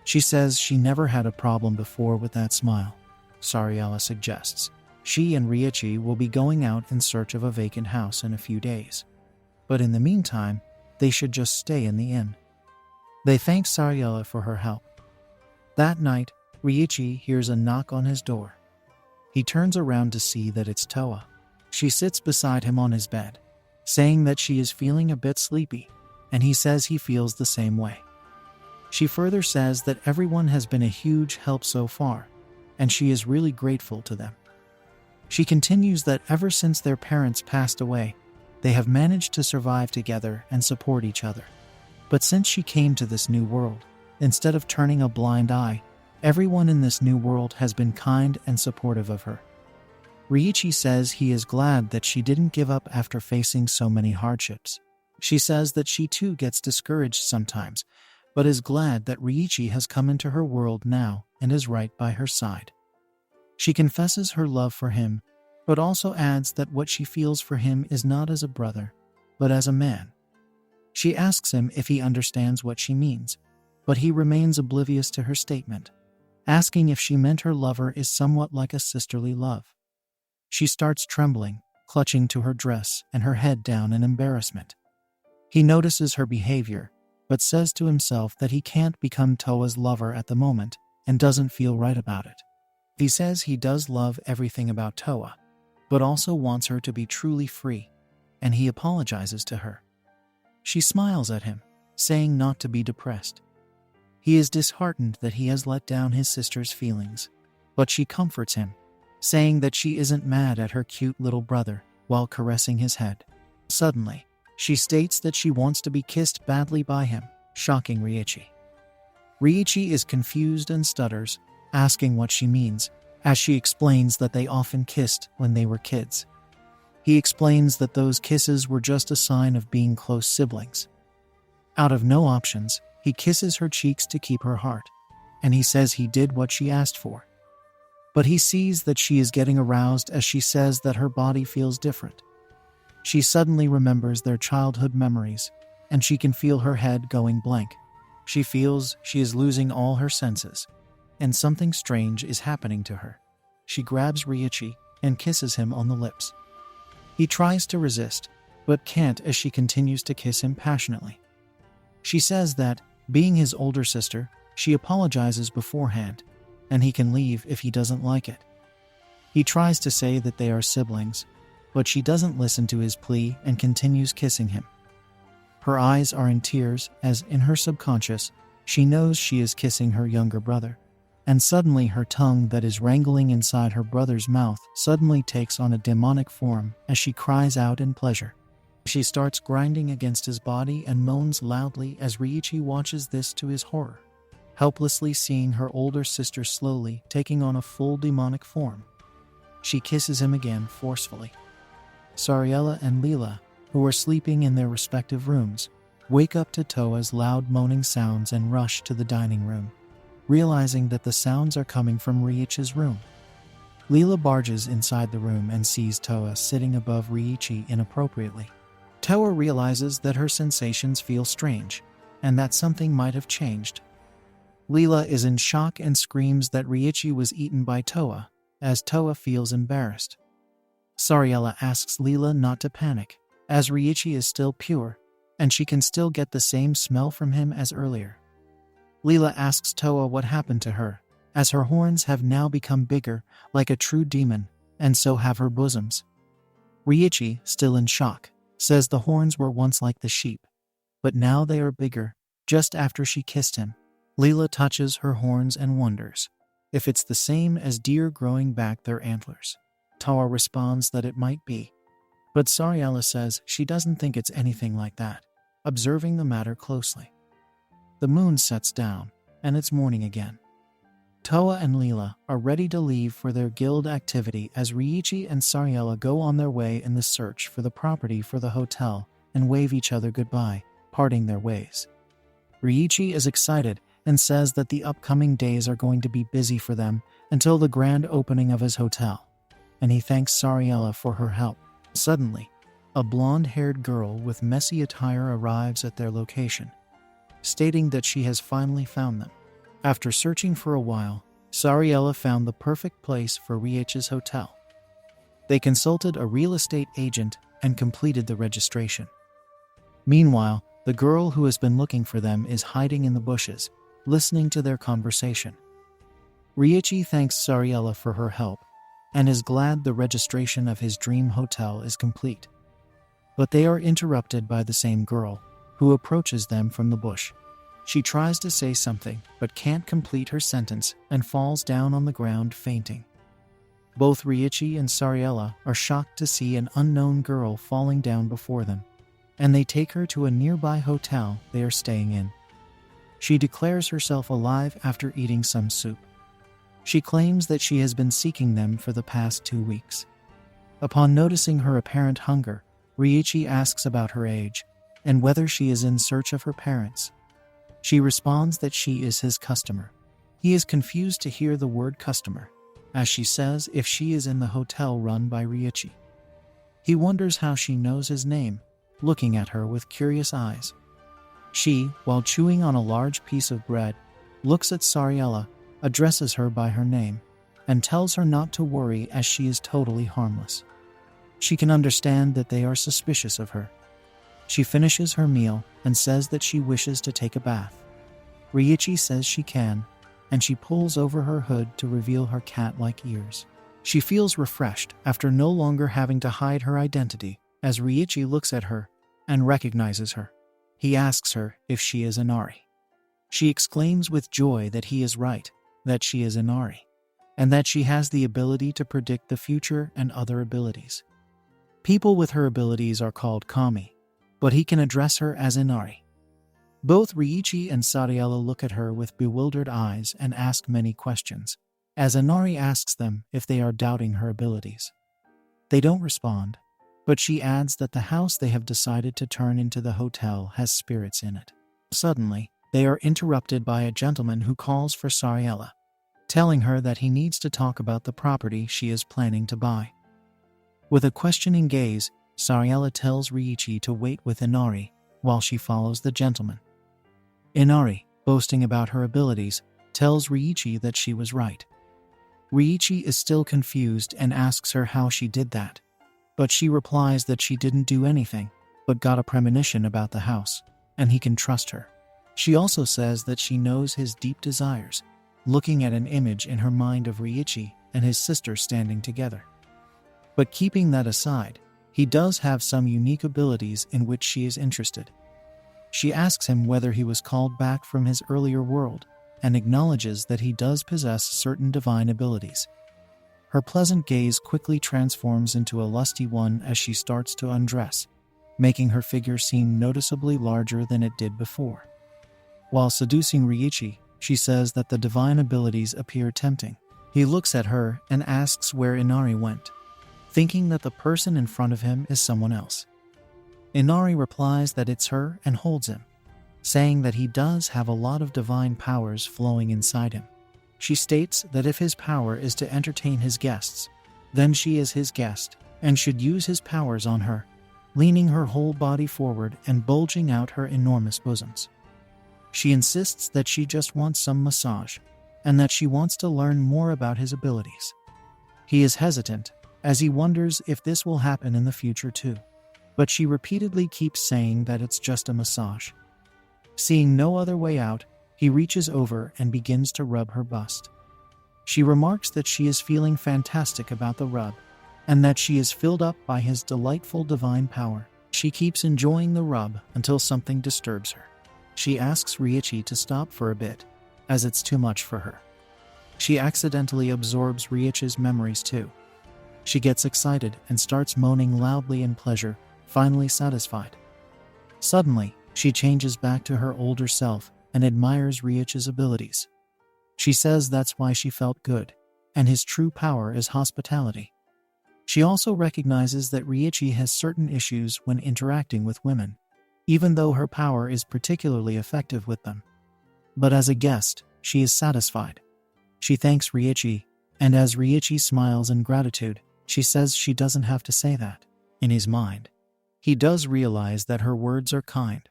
A: She says she never had a problem before with that smile. Sariella suggests she and Ryuichi will be going out in search of a vacant house in a few days. But in the meantime, they should just stay in the inn. They thank Sariella for her help. That night, Ryuichi hears a knock on his door. He turns around to see that it's Toa. She sits beside him on his bed, saying that she is feeling a bit sleepy, and he says he feels the same way. She further says that everyone has been a huge help so far, and she is really grateful to them. She continues that ever since their parents passed away, they have managed to survive together and support each other. But since she came to this new world, instead of turning a blind eye, everyone in this new world has been kind and supportive of her. Riichi says he is glad that she didn't give up after facing so many hardships. She says that she too gets discouraged sometimes, but is glad that Riichi has come into her world now and is right by her side. She confesses her love for him, but also adds that what she feels for him is not as a brother, but as a man. She asks him if he understands what she means, but he remains oblivious to her statement, asking if she meant her lover is somewhat like a sisterly love. She starts trembling, clutching to her dress and her head down in embarrassment. He notices her behavior, but says to himself that he can't become Toa's lover at the moment and doesn't feel right about it. He says he does love everything about Toa, but also wants her to be truly free, and he apologizes to her. She smiles at him, saying not to be depressed. He is disheartened that he has let down his sister's feelings, but she comforts him, saying that she isn't mad at her cute little brother while caressing his head. Suddenly, she states that she wants to be kissed badly by him, shocking Riichi. Riichi is confused and stutters, asking what she means, as she explains that they often kissed when they were kids. He explains that those kisses were just a sign of being close siblings. Out of no options, he kisses her cheeks to keep her heart, and he says he did what she asked for. But he sees that she is getting aroused as she says that her body feels different. She suddenly remembers their childhood memories, and she can feel her head going blank. She feels she is losing all her senses, and something strange is happening to her. She grabs Riichi and kisses him on the lips. He tries to resist, but can't as she continues to kiss him passionately. She says that, being his older sister, she apologizes beforehand, and he can leave if he doesn't like it. He tries to say that they are siblings, but she doesn't listen to his plea and continues kissing him. Her eyes are in tears as, in her subconscious, she knows she is kissing her younger brother, and suddenly her tongue that is wrangling inside her brother's mouth suddenly takes on a demonic form as she cries out in pleasure. She starts grinding against his body and moans loudly as Riichi watches this to his horror, helplessly seeing her older sister slowly taking on a full demonic form. She kisses him again forcefully. Sariella and Leela, who are sleeping in their respective rooms, wake up to Toa's loud moaning sounds and rush to the dining room, realizing that the sounds are coming from Riichi's room. Leela barges inside the room and sees Toa sitting above Riichi inappropriately. Toa realizes that her sensations feel strange, and that something might have changed. Leela is in shock and screams that Riichi was eaten by Toa, as Toa feels embarrassed. Sariella asks Leela not to panic, as Riichi is still pure, and she can still get the same smell from him as earlier. Leela asks Toa what happened to her, as her horns have now become bigger, like a true demon, and so have her bosoms. Riichi, still in shock, says the horns were once like the sheep, but now they are bigger, just after she kissed him. Leela touches her horns and wonders if it's the same as deer growing back their antlers. Toa responds that it might be, but Sariella says she doesn't think it's anything like that, observing the matter closely. The moon sets down, and it's morning again. Toa and Leela are ready to leave for their guild activity as Riichi and Sariella go on their way in the search for the property for the hotel and wave each other goodbye, parting their ways. Riichi is excited and says that the upcoming days are going to be busy for them until the grand opening of his hotel, and he thanks Sariella for her help. Suddenly, a blonde-haired girl with messy attire arrives at their location, stating that she has finally found them. After searching for a while, Sariella found the perfect place for Riichi's hotel. They consulted a real estate agent and completed the registration. Meanwhile, the girl who has been looking for them is hiding in the bushes, listening to their conversation. Riichi thanks Sariella for her help and is glad the registration of his dream hotel is complete. but they are interrupted by the same girl, who approaches them from the bush. She tries to say something, but can't complete her sentence and falls down on the ground fainting. Both Ryuichi and Sariella are shocked to see an unknown girl falling down before them, and they take her to a nearby hotel they are staying in. She declares herself alive after eating some soup. She claims that she has been seeking them for the past 2 weeks. Upon noticing her apparent hunger, Ryuichi asks about her age and whether she is in search of her parents. She responds that she is his customer. He is confused to hear the word customer, as she says if she is in the hotel run by Ryuichi. He wonders how she knows his name, looking at her with curious eyes. She, while chewing on a large piece of bread, looks at Sariella, addresses her by her name, and tells her not to worry as she is totally harmless. She can understand that they are suspicious of her. She finishes her meal and says that she wishes to take a bath. Ryuichi says she can, and she pulls over her hood to reveal her cat-like ears. She feels refreshed after no longer having to hide her identity as Ryuichi looks at her and recognizes her. He asks her if she is Inari. She exclaims with joy that he is right, that she is Inari, and that she has the ability to predict the future and other abilities. People with her abilities are called kami, but he can address her as Inari. Both Ryuichi and Sariella look at her with bewildered eyes and ask many questions, as Inari asks them if they are doubting her abilities. They don't respond, but she adds that the house they have decided to turn into the hotel has spirits in it. Suddenly, they are interrupted by a gentleman who calls for Sariella, telling her that he needs to talk about the property she is planning to buy. With a questioning gaze, Sariella tells Ryuichi to wait with Inari while she follows the gentleman. Inari, boasting about her abilities, tells Ryuichi that she was right. Ryuichi is still confused and asks her how she did that, but she replies that she didn't do anything, but got a premonition about the house, and he can trust her. She also says that she knows his deep desires, looking at an image in her mind of Ryuichi and his sister standing together. But keeping that aside, he does have some unique abilities in which she is interested. She asks him whether he was called back from his earlier world and acknowledges that he does possess certain divine abilities. Her pleasant gaze quickly transforms into a lusty one as she starts to undress, making her figure seem noticeably larger than it did before. While seducing Ryuichi, she says that the divine abilities appear tempting. He looks at her and asks where Inari went, thinking that the person in front of him is someone else. Inari replies that it's her and holds him, saying that he does have a lot of divine powers flowing inside him. She states that if his power is to entertain his guests, then she is his guest and should use his powers on her, leaning her whole body forward and bulging out her enormous bosoms. She insists that she just wants some massage and that she wants to learn more about his abilities. He is hesitant, as he wonders if this will happen in the future too, but she repeatedly keeps saying that it's just a massage. Seeing no other way out, he reaches over and begins to rub her bust. She remarks that she is feeling fantastic about the rub, and that she is filled up by his delightful divine power. She keeps enjoying the rub until something disturbs her. She asks Ryuichi to stop for a bit, as it's too much for her. She accidentally absorbs Ryuichi's memories too. She gets excited and starts moaning loudly in pleasure, finally satisfied. Suddenly, she changes back to her older self and admires Ryuichi's abilities. She says that's why she felt good, and his true power is hospitality. She also recognizes that Ryuichi has certain issues when interacting with women, even though her power is particularly effective with them. But as a guest, she is satisfied. She thanks Ryuichi, and as Ryuichi smiles in gratitude, she says she doesn't have to say that. In his mind, he does realize that her words are kind.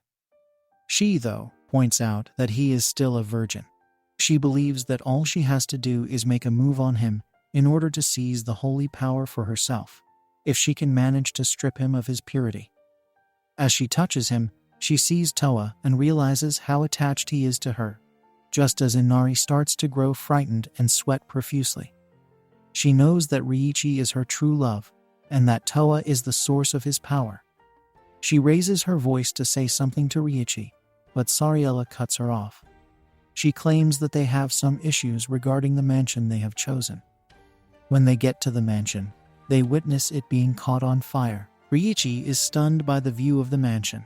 A: She, though, points out that he is still a virgin. She believes that all she has to do is make a move on him in order to seize the holy power for herself, if she can manage to strip him of his purity. As she touches him, she sees Toa and realizes how attached he is to her, just as Inari starts to grow frightened and sweat profusely. She knows that Ryuichi is her true love, and that Toa is the source of his power. She raises her voice to say something to Ryuichi, but Sariella cuts her off. She claims that they have some issues regarding the mansion they have chosen. When they get to the mansion, they witness it being caught on fire. Ryuichi is stunned by the view of the mansion,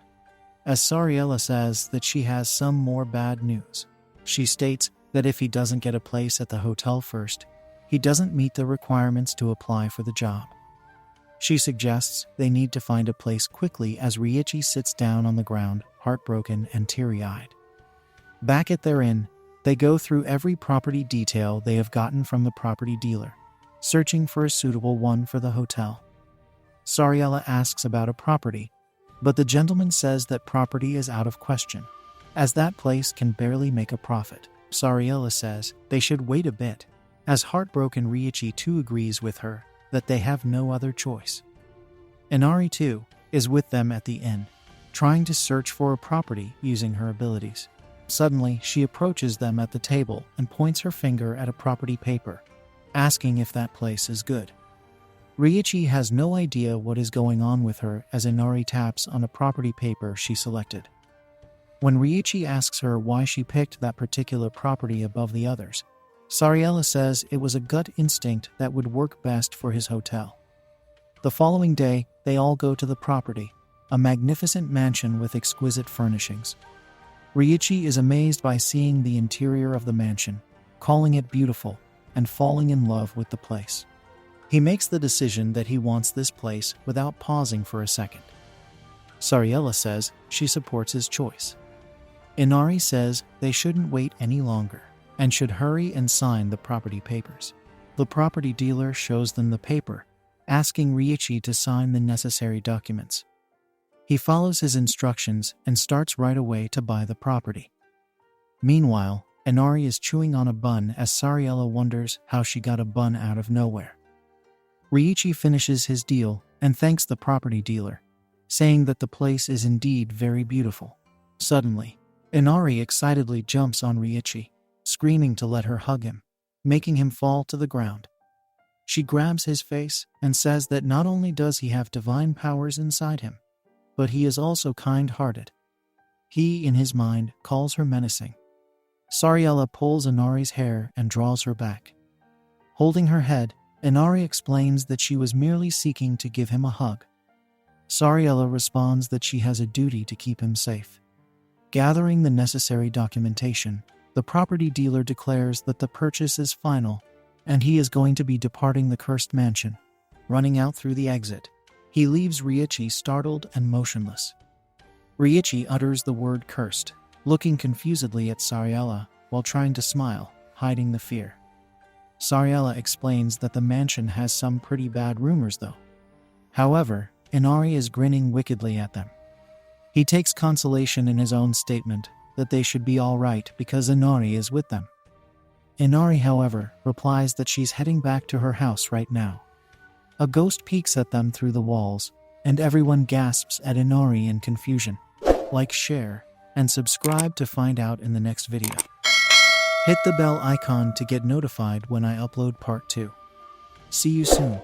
A: as Sariella says that she has some more bad news. She states that if he doesn't get a place at the hotel first, he doesn't meet the requirements to apply for the job. She suggests they need to find a place quickly as Ryuichi sits down on the ground, heartbroken and teary-eyed. Back at their inn, they go through every property detail they have gotten from the property dealer, searching for a suitable one for the hotel. Sariella asks about a property, but the gentleman says that property is out of question, as that place can barely make a profit. Sariella says they should wait a bit, as heartbroken Ryuichi too agrees with her that they have no other choice. Inari too is with them at the inn, trying to search for a property using her abilities. Suddenly, she approaches them at the table and points her finger at a property paper, asking if that place is good. Ryuichi has no idea what is going on with her as Inari taps on a property paper she selected. When Ryuichi asks her why she picked that particular property above the others, Sariella says it was a gut instinct that would work best for his hotel. The following day, they all go to the property, a magnificent mansion with exquisite furnishings. Ryuichi is amazed by seeing the interior of the mansion, calling it beautiful, and falling in love with the place. He makes the decision that he wants this place without pausing for a second. Sariella says she supports his choice. Inari says they shouldn't wait any longer and should hurry and sign the property papers. The property dealer shows them the paper, asking Ryuichi to sign the necessary documents. He follows his instructions and starts right away to buy the property. Meanwhile, Inari is chewing on a bun as Sariella wonders how she got a bun out of nowhere. Ryuichi finishes his deal and thanks the property dealer, saying that the place is indeed very beautiful. Suddenly, Inari excitedly jumps on Ryuichi, screaming to let her hug him, making him fall to the ground. She grabs his face and says that not only does he have divine powers inside him, but he is also kind-hearted. He, in his mind, calls her menacing. Sariella pulls Inari's hair and draws her back. Holding her head, Inari explains that she was merely seeking to give him a hug. Sariella responds that she has a duty to keep him safe. Gathering the necessary documentation, the property dealer declares that the purchase is final and he is going to be departing the cursed mansion. Running out through the exit, he leaves Ryuichi startled and motionless. Ryuichi utters the word cursed, looking confusedly at Sariella while trying to smile, hiding the fear. Sariella explains that the mansion has some pretty bad rumors though. However, Inari is grinning wickedly at them. He takes consolation in his own statement that they should be all right because Inari is with them. Inari, however, replies that she's heading back to her house right now. A ghost peeks at them through the walls, and everyone gasps at Inari in confusion. Like, share, and subscribe to find out in the next video. Hit the bell icon to get notified when I upload part 2. See you soon.